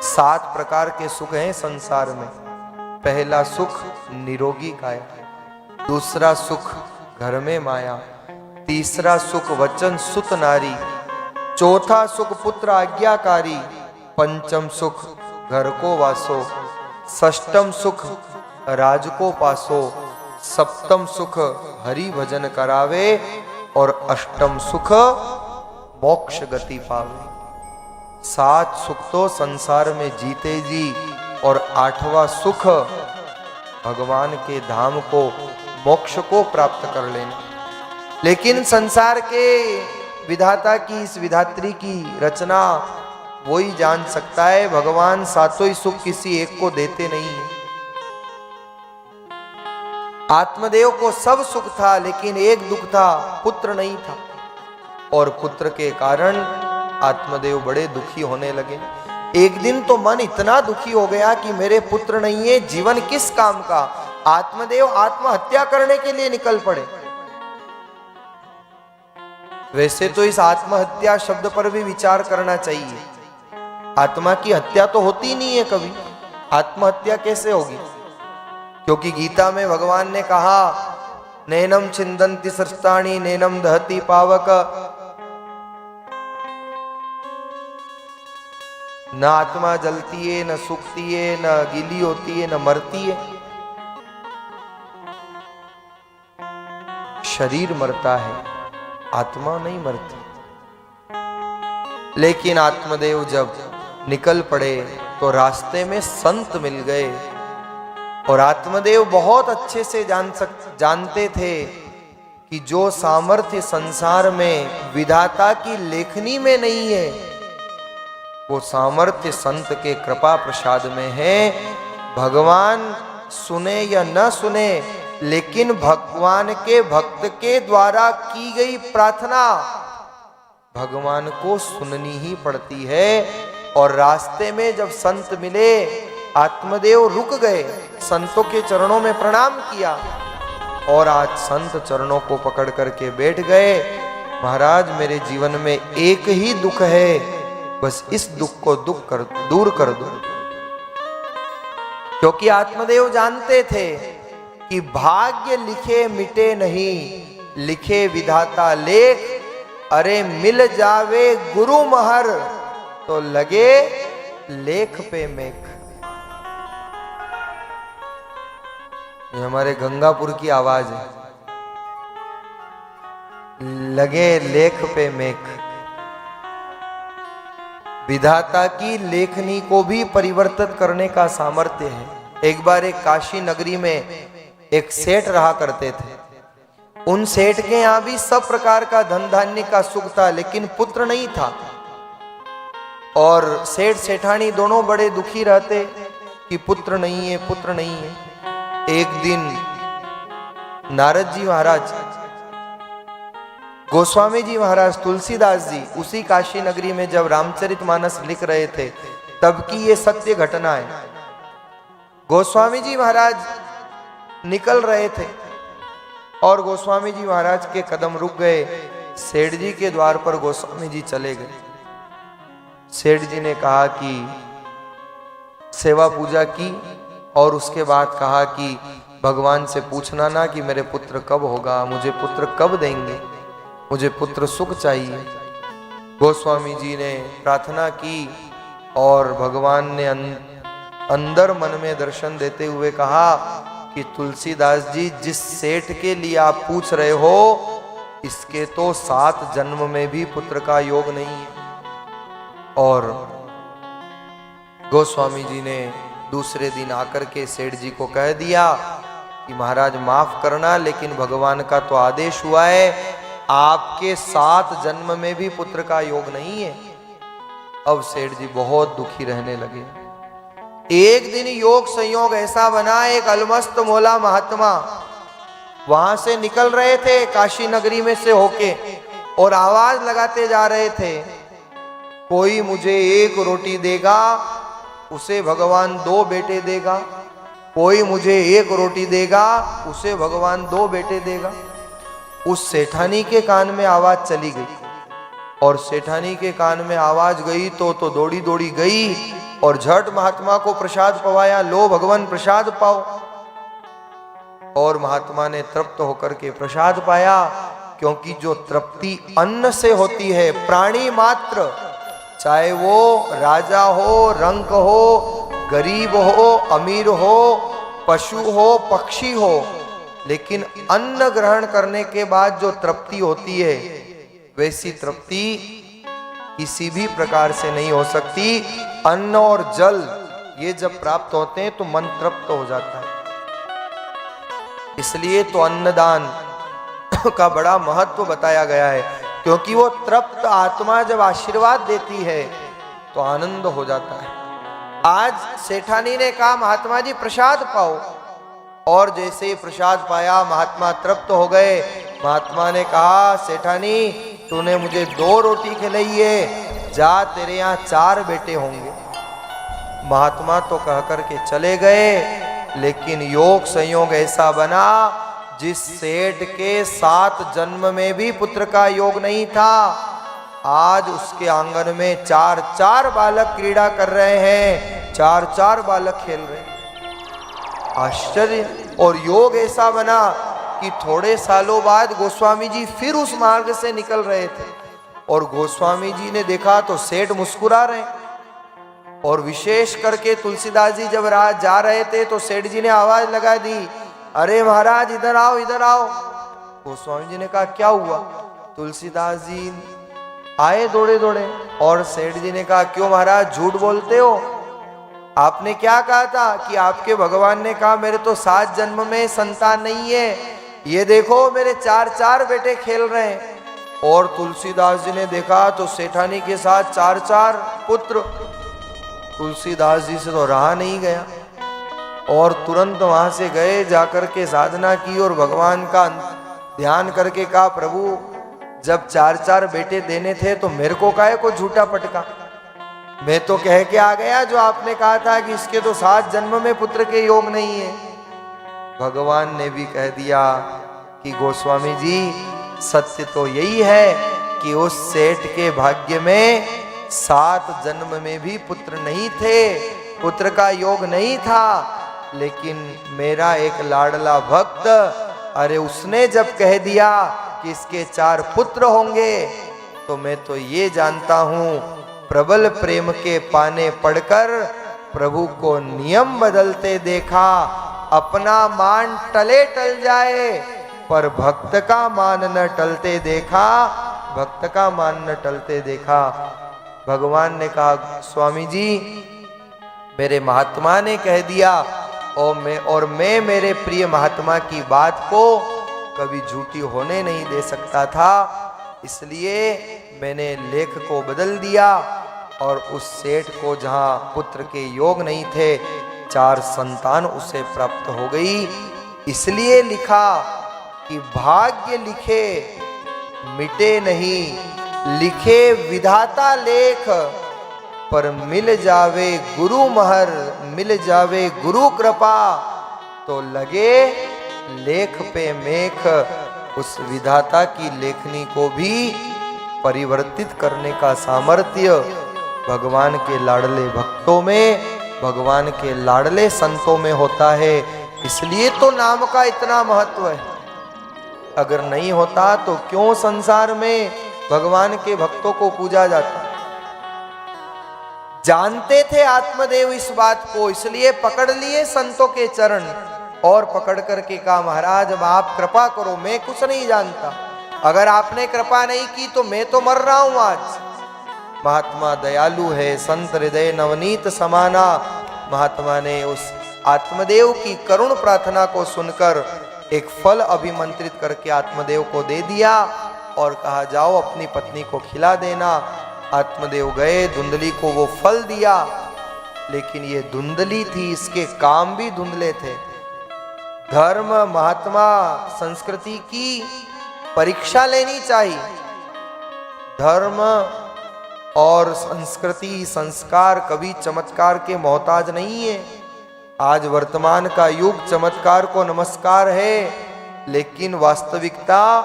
7 प्रकार के सुख हैं संसार में। पहला सुख निरोगी काया, दूसरा सुख घर में माया, तीसरा सुख वचन सुत नारी, चौथा सुख पुत्र आज्ञाकारी, पंचम सुख घर को वासो, षष्टम सुख राज को पासो, सप्तम सुख हरि भजन करावे और अष्टम सुख मोक्ष गति पावे। 7 सुख तो संसार में जीते जी और 8वां सुख भगवान के धाम को, मोक्ष को प्राप्त कर लेना। लेकिन संसार के विधाता की, इस विधात्री की रचना वो ही जान सकता है। भगवान 7 ही सुख किसी एक को देते नहीं है। आत्मदेव को सब सुख था, लेकिन एक दुख था, पुत्र नहीं था, और पुत्र के कारण आत्मदेव बड़े दुखी होने लगे। एक दिन तो मन इतना दुखी हो गया कि मेरे पुत्र नहीं है, जीवन किस काम का। आत्मदेव आत्महत्या करने के लिए निकल पड़े। वैसे तो इस आत्महत्या शब्द पर भी विचार करना चाहिए। आत्मा की हत्या तो होती नहीं है कभी, आत्महत्या कैसे होगी? क्योंकि गीता में भगवान ने कहा, नैनम छिंदन्ति सृष्टानि नैनम दहति पावक, न आत्मा जलती है, न सूखती है, न गीली होती है, न मरती है। शरीर मरता है, आत्मा नहीं मरती। लेकिन आत्मदेव जब निकल पड़े तो रास्ते में संत मिल गए, और आत्मदेव बहुत अच्छे से जानते थे कि जो सामर्थ्य संसार में विधाता की लेखनी में नहीं है, वो सामर्थ्य संत के कृपा प्रसाद में है। भगवान सुने या न सुने, लेकिन भगवान के भक्त के द्वारा की गई प्रार्थना भगवान को सुननी ही पड़ती है। और रास्ते में जब संत मिले, आत्मदेव रुक गए, संतों के चरणों में प्रणाम किया, और आज संत चरणों को पकड़ करके बैठ गए। महाराज, मेरे जीवन में एक ही दुख है, बस इस दुख को दूर कर दो। क्योंकि आत्मदेव जानते थे कि भाग्य लिखे मिटे नहीं, लिखे विधाता लेख। अरे मिल जावे गुरु महर, तो लगे लेख पे मेघ। ये हमारे गंगापुर की आवाज है, लगे लेख पे मेघ। विधाता की लेखनी को भी परिवर्तित करने का सामर्थ्य है। एक बार एक काशी नगरी में एक सेठ रहा करते थे। उन सेठ के यहां भी सब प्रकार का धन धान्य का सुख था, लेकिन पुत्र नहीं था। और सेठ सेठानी दोनों बड़े दुखी रहते कि पुत्र नहीं है, पुत्र नहीं है। एक दिन नारद जी महाराज, गोस्वामी जी महाराज, तुलसीदास जी उसी काशी नगरी में जब रामचरितमानस लिख रहे थे, तब की ये सत्य घटना है। गोस्वामी जी महाराज निकल रहे थे और गोस्वामी जी महाराज के कदम रुक गए। सेठ जी के द्वार पर गोस्वामी जी चले गए। सेठ जी ने कहा कि सेवा पूजा की, और उसके बाद कहा कि भगवान से पूछना ना कि मेरे पुत्र कब होगा, मुझे पुत्र कब देंगे, मुझे पुत्र सुख चाहिए। गोस्वामी जी ने प्रार्थना की और भगवान ने अंदर मन में दर्शन देते हुए कहा कि तुलसीदास जी, जिस सेठ के लिए आप पूछ रहे हो, इसके तो 7 जन्म में भी पुत्र का योग नहीं है। और गोस्वामी जी ने दूसरे दिन आकर के सेठ जी को कह दिया कि महाराज माफ करना, लेकिन भगवान का तो आदेश हुआ है, आपके 7 जन्म में भी पुत्र का योग नहीं है। अब सेठ जी बहुत दुखी रहने लगे। एक दिन योग संयोग ऐसा बना, एक अलमस्त मोला महात्मा वहां से निकल रहे थे काशी नगरी में से होके, और आवाज लगाते जा रहे थे, कोई मुझे 1 रोटी देगा, उसे भगवान 2 बेटे देगा। कोई मुझे 1 रोटी देगा, उसे भगवान 2 बेटे देगा। उस सेठानी के कान में आवाज चली गई, और सेठानी के कान में आवाज गई तो दौड़ी दौड़ी गई और झट महात्मा को प्रसाद पवाया, लो भगवान प्रसाद पाओ। और महात्मा ने तृप्त होकर के प्रसाद पाया, क्योंकि जो तृप्ति अन्न से होती है, प्राणी मात्र, चाहे वो राजा हो, रंक हो, गरीब हो, अमीर हो, पशु हो, पक्षी हो, लेकिन अन्न ग्रहण करने के बाद जो तृप्ति होती है, वैसी तृप्ति किसी भी प्रकार से नहीं हो सकती। अन्न और जल ये जब प्राप्त होते हैं तो मन तृप्त हो जाता है। इसलिए तो अन्नदान का बड़ा महत्व बताया गया है, क्योंकि वो तृप्त आत्मा जब आशीर्वाद देती है तो आनंद हो जाता है। आज सेठानी ने कहा महात्मा जी प्रसाद पाओ, और जैसे ही प्रसाद पाया महात्मा तृप्त हो गए। महात्मा ने कहा सेठानी तूने मुझे 2 रोटी खिलाई है, जा तेरे यहाँ 4 बेटे होंगे। महात्मा तो कह करके चले गए, लेकिन योग संयोग ऐसा बना जिस सेठ के 7 जन्म में भी पुत्र का योग नहीं था, आज उसके आंगन में 4-4 बालक क्रीड़ा कर रहे हैं, 4-4 बालक खेल रहे हैं। आश्चर्य। और योग ऐसा बना कि थोड़े सालों बाद गोस्वामी जी फिर उस मार्ग से निकल रहे थे, और गोस्वामी जी ने देखा तो सेठ मुस्कुरा रहे। और विशेष करके तुलसीदास जी जब रात जा रहे थे तो सेठ जी ने आवाज लगा दी, अरे महाराज इधर आओ, इधर आओ। गोस्वामी जी ने कहा क्या हुआ? तुलसीदास जी आए दौड़े दौड़े, और सेठ जी ने कहा क्यों महाराज झूठ बोलते हो? आपने क्या कहा था कि आपके भगवान ने कहा मेरे तो 7 जन्म में संतान नहीं है, ये देखो मेरे 4-4 बेटे खेल रहे हैं। और तुलसीदास जी ने देखा तो सेठानी के साथ 4-4 पुत्र। तुलसीदास जी से तो रहा नहीं गया, और तुरंत वहां से गए, जाकर के साधना की और भगवान का ध्यान करके कहा प्रभु जब 4-4 बेटे देने थे तो मेरे को काहे को झूठा पटका? मैं तो कह के आ गया जो आपने कहा था कि इसके तो 7 जन्म में पुत्र के योग नहीं है। भगवान ने भी कह दिया कि गोस्वामी जी सत्य तो यही है कि उस सेठ के भाग्य में 7 जन्म में भी पुत्र नहीं थे, पुत्र का योग नहीं था, लेकिन मेरा एक लाडला भक्त, अरे उसने जब कह दिया कि इसके 4 पुत्र होंगे, तो मैं तो ये जानता हूं प्रबल प्रेम के पाने पढ़कर प्रभु को नियम बदलते देखा। अपना मान टले टल जाए पर भक्त का मान न टलते देखा, भक्त का मान न टलते देखा। भगवान ने कहा स्वामी जी मेरे महात्मा ने कह दिया, और मैं मेरे प्रिय महात्मा की बात को कभी झूठी होने नहीं दे सकता था, इसलिए मैंने लेख को बदल दिया, और उस सेठ को जहां पुत्र के योग नहीं थे 4 संतान उसे प्राप्त हो गई। इसलिए लिखा कि भाग्य लिखे मिटे नहीं, लिखे विधाता लेख, पर मिल जावे गुरु महर, मिल जावे गुरु कृपा, तो लगे लेख पे मेख। उस विधाता की लेखनी को भी परिवर्तित करने का सामर्थ्य भगवान के लाडले भक्तों में, भगवान के लाडले संतों में होता है। इसलिए तो नाम का इतना महत्व है। अगर नहीं होता तो क्यों संसार में भगवान के भक्तों को पूजा जाता? जानते थे आत्मदेव इस बात को, इसलिए पकड़ लिए संतों के चरण, और पकड़ करके कहा महाराज अब आप कृपा करो, मैं कुछ नहीं जानता, अगर आपने कृपा नहीं की तो मैं तो मर रहा हूं आज। महात्मा दयालु है, संत हृदय नवनीत समाना। महात्मा ने उस आत्मदेव की करुण प्रार्थना को सुनकर एक फल अभिमंत्रित करके आत्मदेव को दे दिया, और कहा जाओ अपनी पत्नी को खिला देना। आत्मदेव गए, धुंधली को वो फल दिया, लेकिन ये धुंधली थी, इसके काम भी धुंधले थे। धर्म महात्मा संस्कृति की परीक्षा लेनी चाहिए। धर्म और संस्कृति संस्कार कभी चमत्कार के मोहताज नहीं है। आज वर्तमान का युग चमत्कार को नमस्कार है, लेकिन वास्तविकता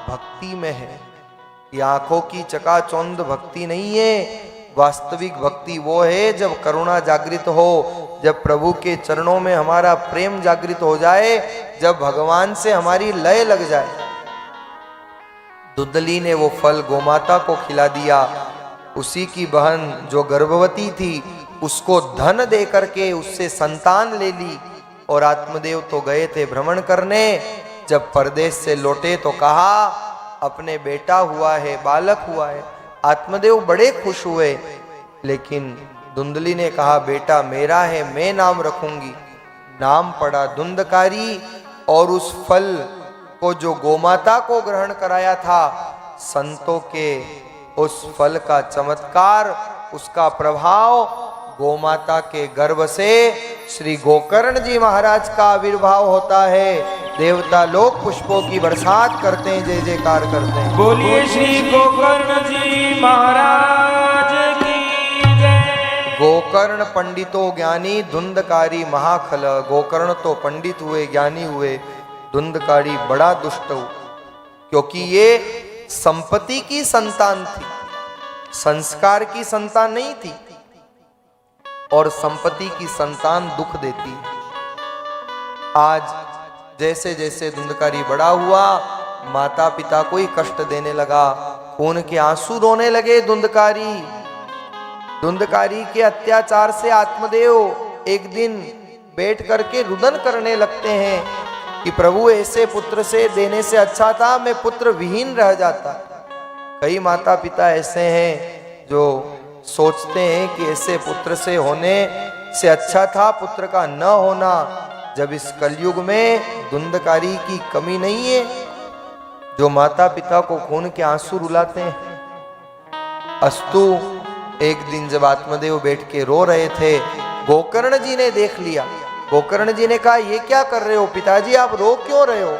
भक्ति में है। ये आंखों की चकाचौंध भक्ति नहीं है, वास्तविक भक्ति वो है जब करुणा जागृत हो, जब प्रभु के चरणों में हमारा प्रेम जागृत हो जाए, जब भगवान से हमारी लय लग जाए। दुदली ने वो फल गोमाता को खिला दिया। उसी की बहन जो गर्भवती थी उसको धन दे करके उससे संतान ले ली। और आत्मदेव तो गए थे भ्रमण करने, जब परदेश से लौटे तो कहा अपने बेटा हुआ है, बालक हुआ है। आत्मदेव बड़े खुश हुए, लेकिन धुंधली ने कहा बेटा मेरा है, मैं नाम रखूंगी। नाम पड़ा धुंधकारी। और उस फल को जो गोमाता को ग्रहण कराया था, संतों के उस फल का चमत्कार, उसका प्रभाव गोमाता के गर्भ से श्री गोकर्ण जी महाराज का आविर्भाव होता है। देवता लोग पुष्पों की बरसात करते हैं, जय जयकार करते हैं। बोलिए श्री गोकर्ण जी महाराज की जय। गोकर्ण पंडितो ज्ञानी धुंधकारी महाखल। गोकर्ण तो पंडित हुए, ज्ञानी हुए, धुंधकारी बड़ा दुष्ट हुआ, क्योंकि ये संपत्ति की संतान थी, संस्कार की संतान नहीं थी। और संपत्ति की संतान दुख देती। आज जैसे जैसे धुंधकारी बड़ा हुआ, माता पिता को ही कष्ट देने लगा, खून के आंसू रोने लगे। धुंधकारी के अत्याचार से आत्मदेव एक दिन बैठ करके रुदन करने लगते हैं कि प्रभु ऐसे पुत्र से देने से अच्छा था मैं पुत्र विहीन रह जाता। कई माता पिता ऐसे हैं जो सोचते हैं कि ऐसे पुत्र से होने से अच्छा था पुत्र का न होना। जब इस कलयुग में धुंधकारी की कमी नहीं है जो माता पिता को खून के आंसू रुलाते हैं। अस्तु एक दिन जब आत्मदेव बैठ के रो रहे थे, गोकर्ण जी ने देख लिया। गोकर्ण जी ने कहा ये क्या कर रहे हो पिताजी, आप रो क्यों रहे हो?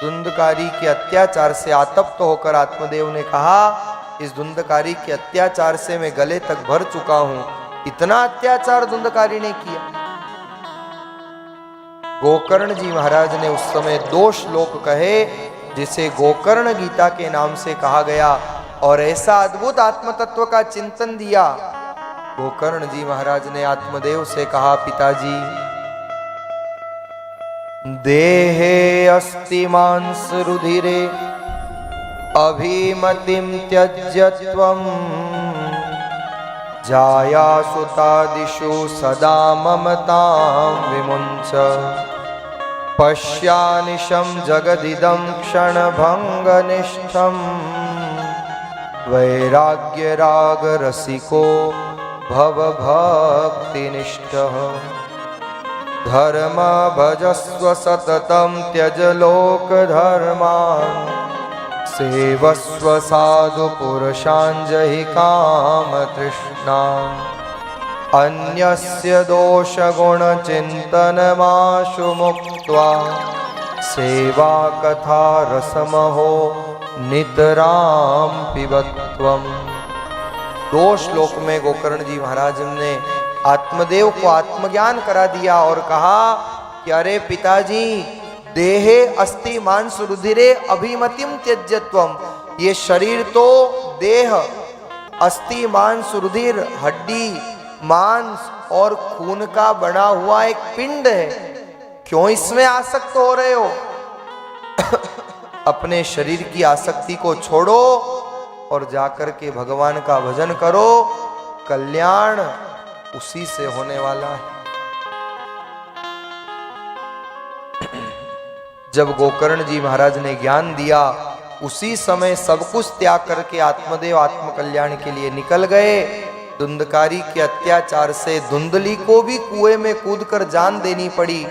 धुंधकारी के अत्याचार से आतप्त होकर आत्मदेव ने कहा इस धुंधकारी के अत्याचार से मैं गले तक भर चुका हूं। इतना अत्याचार धुंधकारी ने किया। गोकर्ण जी महाराज ने उस समय 2 श्लोक कहे जिसे गोकर्ण गीता के नाम से कहा गया, और ऐसा अद्भुत आत्म तत्व का चिंतन दिया। गोकर्ण जी महाराज ने आत्मदेव से कहा पिताजी, देहे अस्ति मांस रुधिरे अभिमतिं त्यज्य त्वं जायासुतादिषु सदा ममतां विमुञ्च। पश्यानिशं जगदिदं क्षणभङ्गनिष्ठं वैराग्यरागरसिको भवभक्तिनिष्ठः। धर्म भजस्व सततं त्यज लोकधर्मान् सेवस्व साधु पुरुषाञ्जहि काम तृष्णा। अन्यस्य दोष गुण चिंतनमाशु मुक्त्वा सेवा कथा रसमहो नितराम पिबत्वम्। 2 श्लोक में गोकर्ण जी महाराज ने आत्मदेव को आत्मज्ञान करा दिया और कहा कि अरे पिताजी, देहे अस्ति मांस रुधिरे अभिमतिम त्यज्यत्वम। ये शरीर तो देह, अस्ति मांस रुधिर हड्डी मांस और खून का बना हुआ एक पिंड है, क्यों इसमें आसक्त हो रहे हो? अपने शरीर की आसक्ति को छोड़ो और जाकर के भगवान का भजन करो, कल्याण उसी से होने वाला है। जब गोकर्ण जी महाराज ने ज्ञान दिया, उसी समय सब कुछ त्याग करके आत्मदेव आत्म कल्याण के लिए निकल गए। धुंधकारी के अत्याचार से धुंधली को भी कुएं में कूदकर जान देनी पड़ी।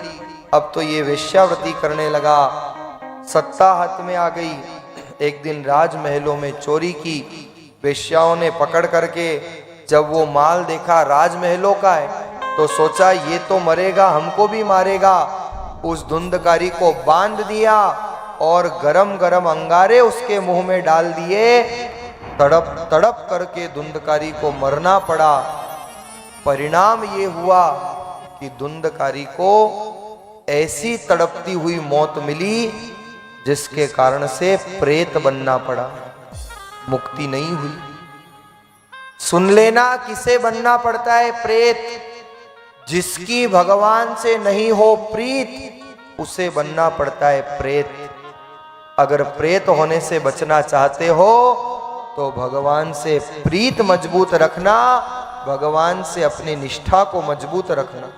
अब तो ये वेश्यावृत्ति करने लगा, सत्ता हाथ में आ गई। एक दिन राजमहलों में चोरी की, वेश्याओं ने पकड़ करके जब वो माल देखा राजमहलों का है तो सोचा ये तो मरेगा, हमको भी मारेगा। उस धुंधकारी को बांध दिया और गरम गरम अंगारे उसके मुंह में डाल दिए। तड़प तड़प करके धुंधकारी को मरना पड़ा। परिणाम ये हुआ कि धुंधकारी को ऐसी तड़पती हुई मौत मिली जिसके कारण से प्रेत बनना पड़ा, मुक्ति नहीं हुई। सुन लेना, किसे बनना पड़ता है? प्रेत। जिसकी भगवान से नहीं हो प्रीत उसे बनना पड़ता है प्रेत। अगर प्रेत होने से बचना चाहते हो तो भगवान से प्रीत मजबूत रखना, भगवान से अपनी निष्ठा को मजबूत रखना।